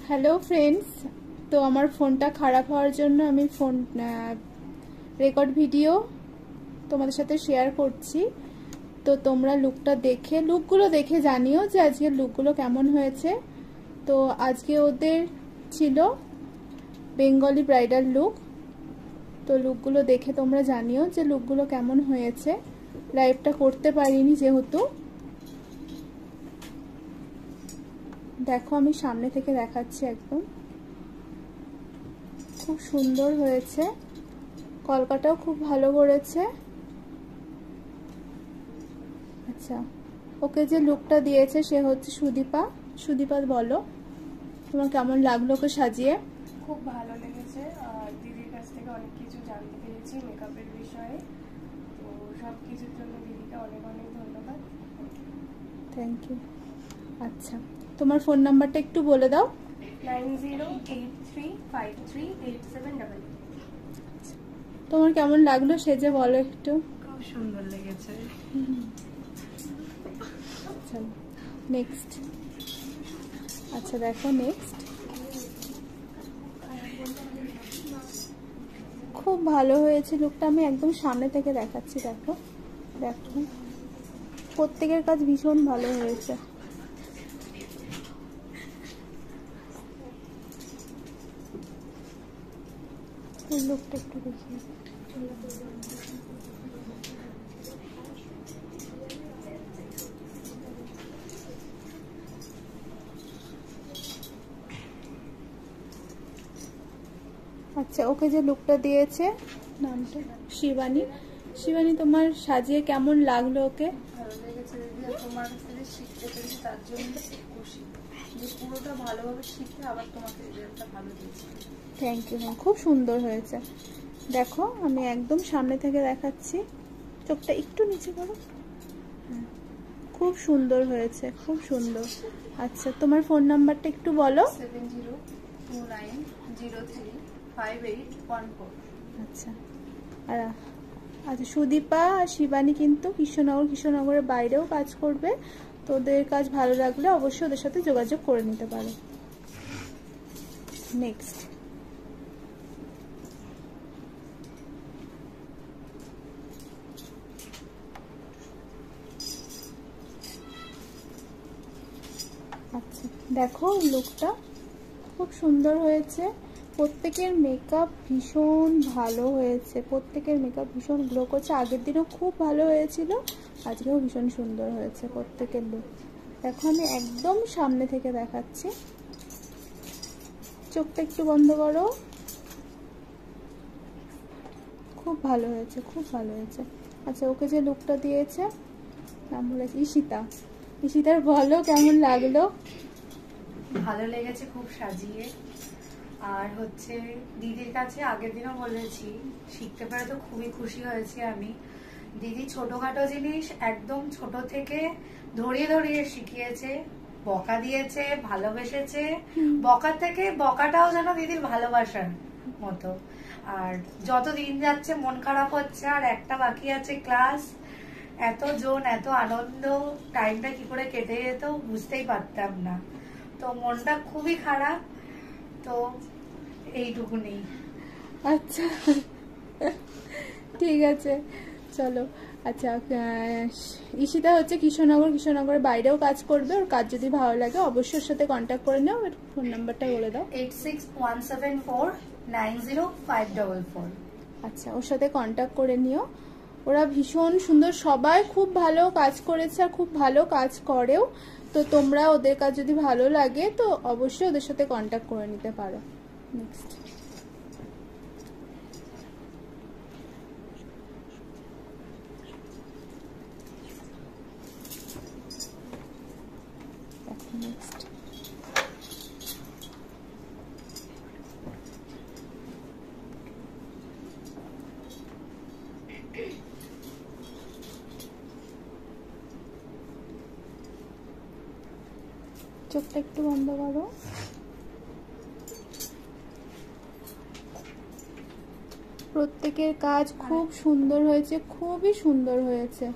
Hello friends, তো আমার ফোনটা খারাপ হওয়ার জন্য আমি ফোন রেকর্ড ভিডিও তোমাদের সাথে শেয়ার করছি। তো তোমরা লুকগুলো দেখে জানিও যে আজকের লুকগুলো কেমন হয়েছে। তো আজকে ওদের ছিল বেঙ্গলি ব্রাইডাল লুক। তো লুকগুলো দেখে তোমরা জানিও যে লুকগুলো কেমন হয়েছে। লাইভটা করতে পারিনি যেহেতু। দেখো আমি সামনে থেকে দেখাচ্ছি, একদম খুব সুন্দর হয়েছে। কলকাটাও খুব ভালো করেছে। আচ্ছা, ওকে যে লুকটা দিয়েছে সে হচ্ছে সুদীপা। সুদীপা, বলো তোমার কেমন লাগলো ওকে সাজিয়ে? খুব ভালো লেগেছে। আর দিদির কাছ থেকে অনেক কিছু জানতে পেরেছি মেকআপের বিষয়ে। তো সব কিছুর জন্য দিদিকে অনেক অনেক ধন্যবাদ। Thank you. আচ্ছা, তোমার ফোন নাম্বারটা একটু বলে দাও। 9083538788। তোমার কেমন লাগলো সেজে বলো একটু। খুব সুন্দর লেগেছে। আচ্ছা, নেক্সট। আচ্ছা দেখো নেক্সট। খুব ভালো হয়েছে লুকটা। আমি একদম সামনে থেকে দেখাচ্ছি। দেখো দেখো, প্রত্যেকের কাজ ভীষণ ভালো হয়েছে। লুকটা একটু দেখি। আচ্ছা, ওকে যে লুকটা দিয়েছে নামটা শিবানী। শিবানী, তোমার সাজিয়ে কেমন লাগলো ওকে? ভালো লেগেছে দিদি। তোমার কাছ থেকে শিখতে পেরেছি, তার জন্য খুশি যে পুরোটা ভালোভাবে শিখে আবার তোমাকে রেজাল্টটা ভালো দিয়েছি। Thank you. খুব সুন্দর হয়েছে। দেখো আমি একদম সামনে থেকে দেখাচ্ছি। চোখটা একটু নিচে করো। খুব সুন্দর হয়েছে, খুব সুন্দর। আচ্ছা, তোমার ফোন নাম্বারটা একটু বলো। 7029035814। আচ্ছা, আর আচ্ছা, সুদীপা আর শিবানী কিন্তু কৃষ্ণনগরের বাইরেও কাজ করবে। তো ওদের কাজ ভালো লাগলে অবশ্যই ওদের সাথে যোগাযোগ করে নিতে পারো। নেক্সট। আচ্ছা দেখো, লুকটা খুব সুন্দর হয়েছে। প্রত্যেকের মেকআপ ভীষণ ভালো হয়েছে। প্রত্যেকের মেকআপ ভীষণ গ্লো করছে। আগের দিনও খুব ভালো হয়েছিল, আজকেও ভীষণ সুন্দর হয়েছে প্রত্যেকের লুক। দেখো আমি একদম সামনে থেকে দেখাচ্ছি। চোখটা একটু বন্ধ করো। খুব ভালো হয়েছে, খুব ভালো হয়েছে। আচ্ছা, ওকে যে লুকটা দিয়েছে নাম বলেছে ঈশিতা। ঈশিতার বলো কেমন লাগলো? ভালো লেগেছে খুব সাজিয়ে। আর হচ্ছে দিদির কাছে আগের দিনও বলেছি, শিখতে পারে তো খুবই খুশি হয়েছি আমি। দিদি ছোটখাটো জিনিস একদম ছোট থেকে ধরিয়ে ধরিয়ে শিখিয়েছে, বকা দিয়েছে, ভালোবেসেছে। বকার থেকে বকাটাও যেন দিদির ভালোবাসার মতো। আর যত দিন যাচ্ছে মন খারাপ হচ্ছে, আর একটা বাকি আছে ক্লাস। এত এত আনন্দ, টাইমটা কি করে কেটে যেত বুঝতেই পারতাম না। তো মনটা খুবই খারাপ। তো এইটুকুনি। আচ্ছা ঠিক আছে, চলো। আচ্ছা, ঈশিতা হচ্ছে কৃষ্ণনগরের বাইরেও কাজ করবে। ওর কাজ যদি ভালো লাগে অবশ্যই ওর সাথে কন্ট্যাক্ট করে নাও। ওর ফোন নাম্বারটা বলে দাও। 8617490544। আচ্ছা, ওর সাথে কন্ট্যাক্ট করে নিও। ওরা ভীষণ সুন্দর, সবাই খুব ভালো কাজ করেছে আর খুব ভালো কাজ করেও। তো তোমরা ওদের কাজ যদি ভালো লাগে তো অবশ্যই ওদের সাথে কন্ট্যাক্ট করে নিতে পারো। নেক্সট। নেক্সট। চোখটা একটু বন্ধ করো। প্রত্যেকের কাজ খুব সুন্দর হয়েছে, খুবই সুন্দর হয়েছে।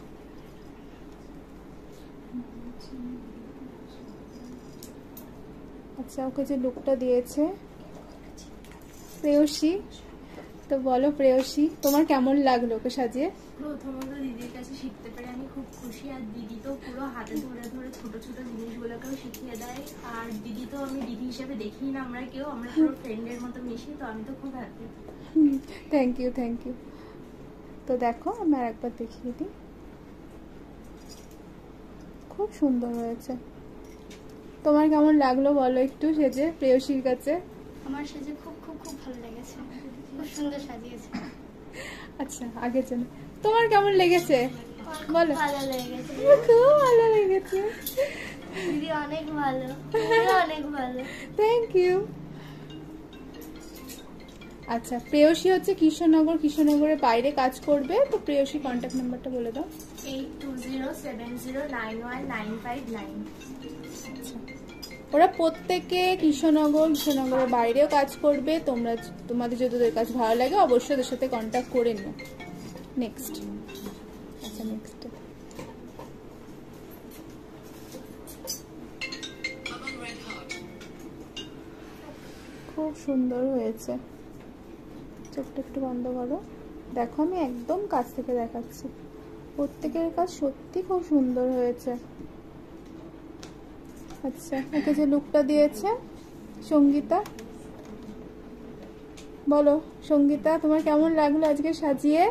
আচ্ছা, ওকে যে লুকটা দিয়েছে প্রেয়সী, তো বলো প্রেয়সী তোমার কেমন লাগলো ওকে সাজিয়ে? প্রথমত দিদির কাছে শিখতে পেরে আমি খুব খুশি। আর দিদি তো পুরো হাতে ধরে ধরে ছোট ছোট জিনিসগুলোকেও শিখিয়ে দেয়। আর দিদি তো আমি দিদি হিসেবে দেখি না, আমরা পুরো ফ্রেন্ডের মতো মিশি, তো আমি তো খুব happy. Thank you, thank you. তো দেখো আমি আর একবার দেখিয়ে দিই, খুব সুন্দর হয়েছে। তোমার কেমন লাগলো বলো একটু সেজে প্রেয়সীর কাছে? আমার সেজে খুব খুব খুব ভালো লেগেছে, খুব সুন্দর সাজিয়েছে। আচ্ছা, আগে জানো তোমার কেমন লেগেছে বলো? ভালো লেগেছে, খুব ভালো লেগেছে দিদি অনেক ভালো, অনেক ভালো। Thank you. আচ্ছা, প্রেয়সী হচ্ছে কৃষ্ণনগরের বাইরে কাজ করবে। তো প্রেয়সী কন্ট্যাক্ট নাম্বারটা বলে দাও। 8207091959। ওরা প্রত্যেকে কৃষ্ণনগরের বাইরেও কাজ করবে। তোমাদের যদি ওদের কাজ ভালো লাগে অবশ্যই ওদের সাথে কন্ট্যাক্ট করে নিও। নেক্সট, আচ্ছা নেক্সট খুব সুন্দর হয়েছে। চোখটা একটু বন্ধ করো, দেখো আমি একদম কাছ থেকে দেখাচ্ছি। প্রত্যেকের কাজ সত্যি খুব সুন্দর হয়েছে। আচ্ছা, ওকে যে লুকটা দিয়েছে সঙ্গীতা, বলো সঙ্গীতা তোমার কেমন লাগলো আজকে সাজিয়ে?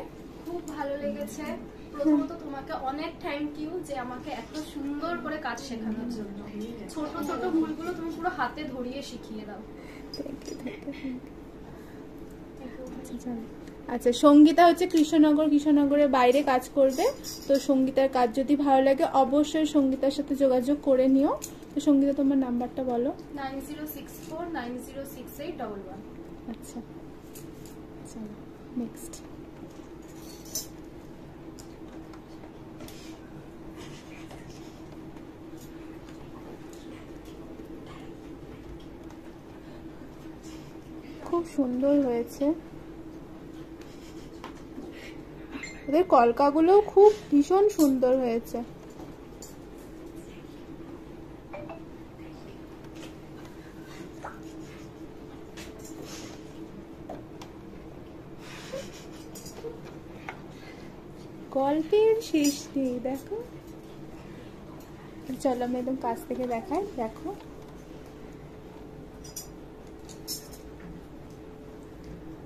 খুব ভালো লেগেছে। প্রথমত তোমাকে অনেক থ্যাংক ইউ যে আমাকে এত সুন্দর করে কাজ শেখানোর জন্য। ছোট ছোট ভুলগুলো তুমি পুরো হাতে ধরিয়ে শিখিয়ে দাও। Thank you, thank you. আচ্ছা, সঙ্গীতা হচ্ছে কৃষ্ণনগরের বাইরে কাজ করবে। তো সঙ্গীতার কাজ যদি ভালো লাগে অবশ্যই সঙ্গীতার সাথে যোগাযোগ করে নিও। তো সঙ্গীতা তোমার নাম্বারটা বলো। 9064906811। আচ্ছা, চলো নেক্সট। খুব সুন্দর হয়েছে। ওদের কলকাগুলো খুব ভীষণ সুন্দর হয়েছে। গল্পের শেষ নেই, দেখো। চলো আমি একদম কাছ থেকে দেখাই, দেখো।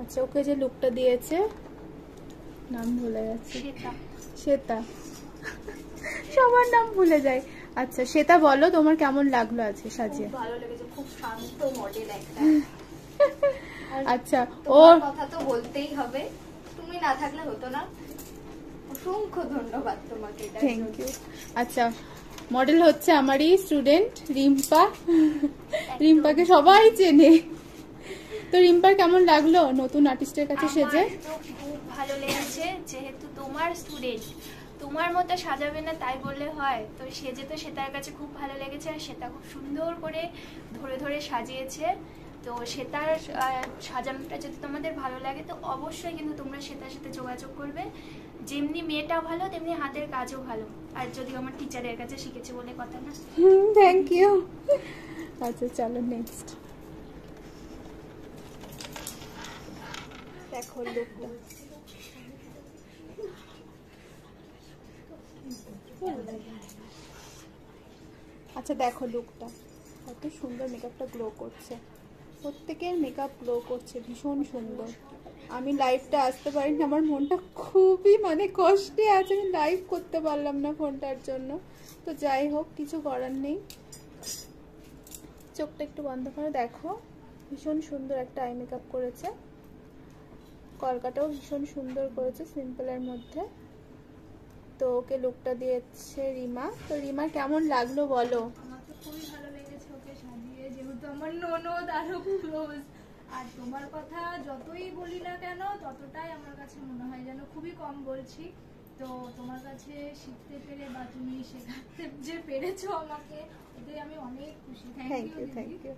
আচ্ছা, ওকে যে লুকটা দিয়েছে নাম ভুলে যাচ্ছে, শ্বেতা সবার নাম ভুলে যায়। আচ্ছা শ্বেতা, বলো তোমার কেমন লাগলো আজকে সাজিয়ে? ভালো লেগেছে, খুব শান্ত মডেল একটা। আচ্ছা, ওর কথা তো বলতেই হবে, তুমি না থাকলে হতো না। অসংখ্য ধন্যবাদ তোমাকে। Thank you. আচ্ছা, মডেল হচ্ছে আমারই স্টুডেন্ট রিম্পা। রিম্পাকে সবাই চেনে। তো রিম্পার কেমন লাগলো নতুন আর্টিস্টের কাছে সেজে? খুব ভালো লেগেছে, যেহেতু তোমার স্টুডেন্ট, তোমার মতো সাজাবে না তাই বললে হয়। তো সেজে তো সেটার কাছে খুব ভালো লেগেছে, আর সেটা খুব সুন্দর করে ধরে ধরে সাজিয়েছে। তো সেটার সাজানোটা যদি তোমাদের ভালো লাগে তো অবশ্যই কিন্তু তোমরা সেটার সাথে যোগাযোগ করবে। যেমনি মেয়েটা ভালো তেমনি হাতের কাজও ভালো। আর যদিও আমার টিচারের কাছে শিখেছে বলে কথা না। Thank you. আচ্ছা চলো নেক্সট। দেখো লুকটা, আচ্ছা দেখো লুকটা কত সুন্দর, মেকআপটা গ্লো করছে। প্রত্যেকের মেকআপ গ্লো করছে, ভীষণ সুন্দর। আমি লাইভটা আসতে পারিনি, আমার মনটা খুবই কষ্টে আছে। আমি লাইভ করতে পারলাম না ফোনটার জন্য। তো যাই হোক, কিছু করার নেই। চোখটা একটু বন্ধ করে দেখো, ভীষণ সুন্দর একটা আই মেকআপ করেছে। কলকাটাও ভীষণ সুন্দর করেছে সিম্পলের মধ্যে। তো ওকে লুকটা দিয়েছে রিমা। তো রিমা কেমন লাগলো বলো? আমার তো খুবই ভালো লেগেছে ওকে সাজিয়ে, যেহেতু আমার ননদ আরো ক্লোজ। আর তোমার কথা যতই বলি না কেন ততটাই আমার কাছে মনে হয় যেন খুবই কম বলছি। তো তোমার কাছে শিখতে পেরে বা তুমি শেখাতে যে পেরেছো আমাকে, এতে আমি অনেক খুশি। Thank you, thank you.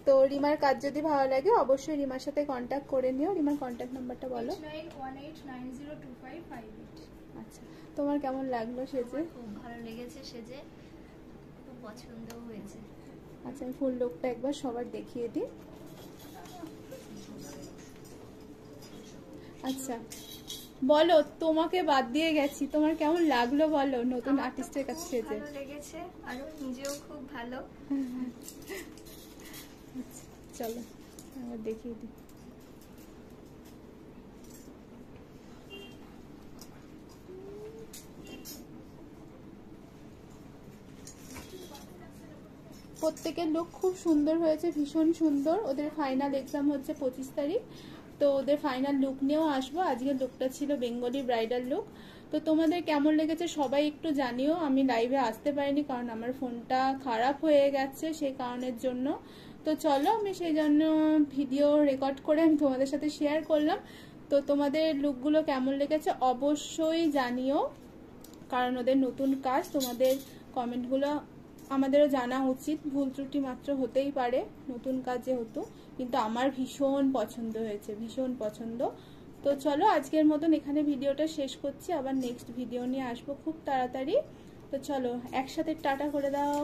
তো রিমার কাজ যদি ভালো লাগে অবশ্যই রিমার সাথে কন্ট্যাক্ট করে নিও। রিমার কন্ট্যাক্ট নাম্বারটা বলো। 8918902558। আচ্ছা, তোমার কেমন লাগলো সেজে? খুব ভালো লেগেছে সেজে, খুব পছন্দ হয়েছে। আচ্ছা, আমি ফুল লুকটা একবার সবার দেখিয়ে দিই। আচ্ছা বলো, তোমাকে বাদ দিয়ে গেছি, তোমার কেমন লাগলো বলো নতুন আর্টিস্টের কাছে সেজে? ভালো লেগেছে, আর নিজেও খুব ভালো। আচ্ছা চলো আমার দেখিয়ে দিই। প্রত্যেকের লুক খুব সুন্দর হয়েছে, ভীষণ সুন্দর। ওদের ফাইনাল এক্সাম হচ্ছে 25 তারিখ, তো ওদের ফাইনাল লুক নিয়েও আসবো। আজকের লুকটা ছিল বেঙ্গলি ব্রাইডাল লুক। তো তোমাদের কেমন লেগেছে সবাই একটু জানিও। আমি লাইভে আসতে পারিনি কারণ আমার ফোনটা খারাপ হয়ে গেছে, সেই কারণের জন্য। তো চলো, আমি সেই জন্য ভিডিও রেকর্ড করে আমি তোমাদের সাথে শেয়ার করলাম। তো তোমাদের লুকগুলো কেমন লেগেছে অবশ্যই জানিও, কারণ ওদের নতুন কাজ, তোমাদের কমেন্টগুলো আমাদেরও জানা উচিত। ভুল ত্রুটি মাত্র হতেই পারে, নতুন কাজ যেহেতু, কিন্তু আমার ভীষণ পছন্দ হয়েছে, ভীষণ পছন্দ। তো চলো আজকের মতন এখানে ভিডিওটা শেষ করছি, আবার নেক্সট ভিডিও নিয়ে আসবো খুব তাড়াতাড়ি। তো চলো একসাথে টাটা করে দাও।